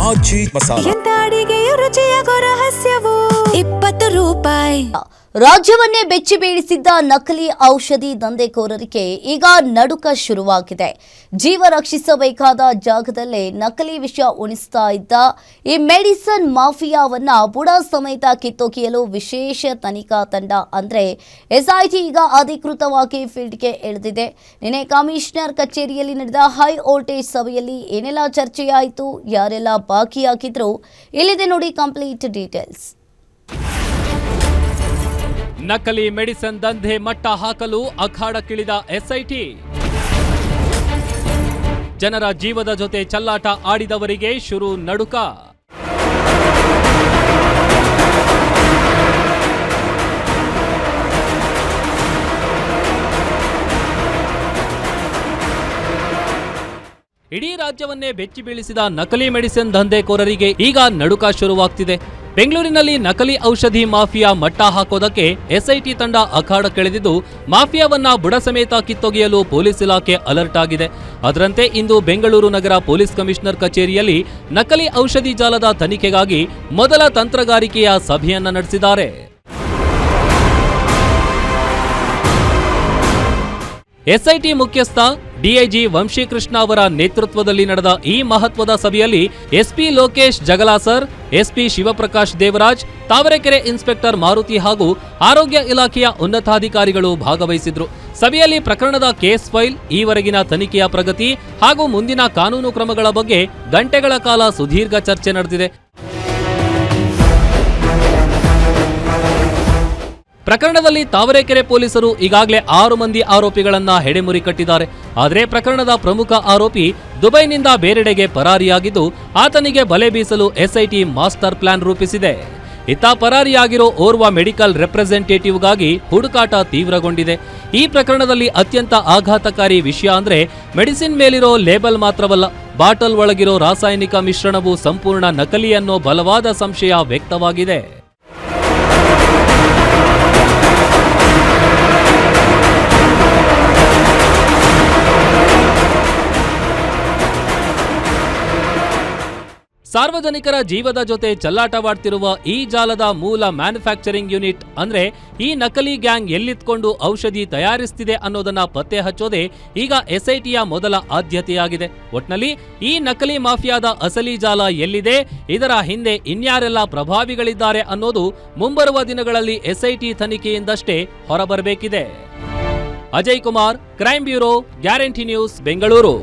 ಆಜಿ ಮಸಾಲಾ. ಎಂತ ಅಡಿಗೆಯ ರುಚಿಯಾಗೋ ರಹಸ್ಯವು 20 ರೂಪಾಯಿ. ರಾಜ್ಯವನ್ನೇ ಬೆಚ್ಚಿ ಬೀಳಿಸಿದ್ದ ನಕಲಿ ಔಷಧಿ ದಂಧೆಕೋರರಿಗೆ ಈಗ ನಡುಕ ಶುರುವಾಗಿದೆ. ಜೀವ ರಕ್ಷಿಸಬೇಕಾದ ಜಾಗದಲ್ಲೇ ನಕಲಿ ವಿಷ ಉಣಿಸ್ತಾ ಇದ್ದ ಈ ಮೆಡಿಸಿನ್ ಮಾಫಿಯಾವನ್ನ ಬುಡ ಸಮೇತ ಕಿತ್ತೊಗೆಯಲು ವಿಶೇಷ ತನಿಖಾ ತಂಡ ಅಂದ್ರೆ ಎಸ್ಐಟಿ ಈಗ ಅಧಿಕೃತವಾಗಿ ಫೀಲ್ಡ್ಗೆ ಇಳಿದಿದೆ. ನಿನ್ನೆ ಕಮಿಷನರ್ ಕಚೇರಿಯಲ್ಲಿ ನಡೆದ ಹೈ ವೋಲ್ಟೇಜ್ ಸಭೆಯಲ್ಲಿ ಏನೆಲ್ಲ ಚರ್ಚೆಯಾಯಿತು, ಯಾರೆಲ್ಲ ಭಾಗಿಯಾಗಿದ್ರು, ಇಲ್ಲಿದೆ ನೋಡಿ ಕಂಪ್ಲೀಟ್ ಡೀಟೇಲ್ಸ್. ನಕಲಿ ಮೆಡಿಸಿನ್ ದಂಧೆ ಮಟ್ಟ ಹಾಕಲು ಅಖಾಡಕ್ಕಿಳಿದ ಎಸ್ಐಟಿ. ಜನರ ಜೀವದ ಜೊತೆ ಚಲ್ಲಾಟ ಆಡಿದವರಿಗೆ ಶುರು ನಡುಕ. ಇಡೀ ರಾಜ್ಯವನ್ನೇ ಬೆಚ್ಚಿ ಬೀಳಿಸಿದ ನಕಲಿ ಮೆಡಿಸಿನ್ ದಂಧೆಕೋರರಿಗೆ ಈಗ ನಡುಕ ಶುರುವಾಗ್ತಿದೆ. ಬೆಂಗಳೂರಿನಲ್ಲಿ ನಕಲಿ ಔಷಧಿ ಮಾಫಿಯಾ ಮಟ್ಟ ಹಾಕೋದಕ್ಕೆ ಎಸ್ಐಟಿ ತಂಡ ಅಖಾಡಕ್ಕಿಳಿದಿದ್ದು, ಮಾಫಿಯಾವನ್ನ ಬುಡ ಸಮೇತ ಕಿತ್ತೊಗೆಯಲು ಪೊಲೀಸ್ ಇಲಾಖೆ ಅಲರ್ಟ್ ಆಗಿದೆ. ಅದರಂತೆ ಇಂದು ಬೆಂಗಳೂರು ನಗರ ಪೊಲೀಸ್ ಕಮಿಷನರ್ ಕಚೇರಿಯಲ್ಲಿ ನಕಲಿ ಔಷಧಿ ಜಾಲದ ತನಿಖೆಗಾಗಿ ಮೊದಲ ತಂತ್ರಗಾರಿಕೆಯ ಸಭೆಯನ್ನ ನಡೆಸಿದ್ದಾರೆ. ಎಸ್ಐಟಿ ಮುಖ್ಯಸ್ಥ ಡಿಐಜಿ ವಂಶೀಕೃಷ್ಣ ಅವರ ನೇತೃತ್ವದಲ್ಲಿ ನಡೆದ ಈ ಮಹತ್ವದ ಸಭೆಯಲ್ಲಿ SP Lokesh Jagalasar, SP Shivaprakash Devaraj, Tavarekere inspector Maruti ಹಾಗೂ ಆರೋಗ್ಯ ಇಲಾಖೆಯ ಉನ್ನತಾಧಿಕಾರಿಗಳು ಭಾಗವಹಿಸಿದ್ರು. ಸಭೆಯಲ್ಲಿ ಪ್ರಕರಣದ ಕೇಸ್ ಫೈಲ್, ಈವರೆಗಿನ ತನಿಖೆಯ ಪ್ರಗತಿ ಹಾಗೂ ಮುಂದಿನ ಕಾನೂನು ಕ್ರಮಗಳ ಬಗ್ಗೆ ಗಂಟೆಗಳ ಕಾಲ ಸುದೀರ್ಘ ಚರ್ಚೆ ನಡೆದಿದೆ. ಪ್ರಕರಣದಲ್ಲಿ ತಾವರೆಕೆರೆ ಪೊಲೀಸರು ಈಗಾಗಲೇ 6 ಮಂದಿ ಆರೋಪಿಗಳನ್ನ ಹೆಡೆಮುರಿ ಕಟ್ಟಿದ್ದಾರೆ. ಆದರೆ ಪ್ರಕರಣದ ಪ್ರಮುಖ ಆರೋಪಿ ದುಬೈನಿಂದ ಬೇರೆಡೆಗೆ ಪರಾರಿಯಾಗಿದ್ದು, ಆತನಿಗೆ ಬಲೆ ಬೀಸಲು ಎಸ್ಐಟಿ ಮಾಸ್ಟರ್ ಪ್ಲಾನ್ ರೂಪಿಸಿದೆ. ಇತ್ತ ಪರಾರಿಯಾಗಿರೋ ಓರ್ವ ಮೆಡಿಕಲ್ ರೆಪ್ರೆಸೆಂಟೇಟಿವ್ಗಾಗಿ ಹುಡುಕಾಟ ತೀವ್ರಗೊಂಡಿದೆ. ಈ ಪ್ರಕರಣದಲ್ಲಿ ಅತ್ಯಂತ ಆಘಾತಕಾರಿ ವಿಷಯ ಅಂದ್ರೆ ಮೆಡಿಸಿನ್ ಮೇಲಿರೋ ಲೇಬಲ್ ಮಾತ್ರವಲ್ಲ, ಬಾಟಲ್ ಒಳಗಿರೋ ರಾಸಾಯನಿಕ ಮಿಶ್ರಣವು ಸಂಪೂರ್ಣ ನಕಲಿ ಅನ್ನೋ ಬಲವಾದ ಸಂಶಯ ವ್ಯಕ್ತವಾಗಿದೆ. ಸಾರ್ವಜನಿಕರ ಜೀವದ ಜೊತೆ ಚಲ್ಲಾಟವಾಡ್ತಿರುವ ಈ ಜಾಲದ ಮೂಲ ಮ್ಯಾನುಫ್ಯಾಕ್ಚರಿಂಗ್ ಯೂನಿಟ್ ಅಂದ್ರೆ ಈ ನಕಲಿ ಗ್ಯಾಂಗ್ ಎಲ್ಲಿತ್ಕೊಂಡು ಔಷಧಿ ತಯಾರಿಸ್ತಿದೆ ಅನ್ನೋದನ್ನ ಪತ್ತೆ ಹಚ್ಚೋದೇ ಈಗ ಎಸ್ಐಟಿಯ ಮೊದಲ ಆದ್ಯತೆಯಾಗಿದೆ. ಒಟ್ನಲ್ಲಿ ಈ ನಕಲಿ ಮಾಫಿಯಾದ ಅಸಲಿ ಜಾಲ ಎಲ್ಲಿದೆ, ಇದರ ಹಿಂದೆ ಇನ್ಯಾರೆಲ್ಲ ಪ್ರಭಾವಿಗಳಿದ್ದಾರೆ ಅನ್ನೋದು ಮುಂಬರುವ ದಿನಗಳಲ್ಲಿ ಎಸ್ಐಟಿ ತನಿಖೆಯಿಂದಷ್ಟೇ ಹೊರಬರಬೇಕಿದೆ. Ajay Kumar, crime bureau, Guarantee News, Bengaluru.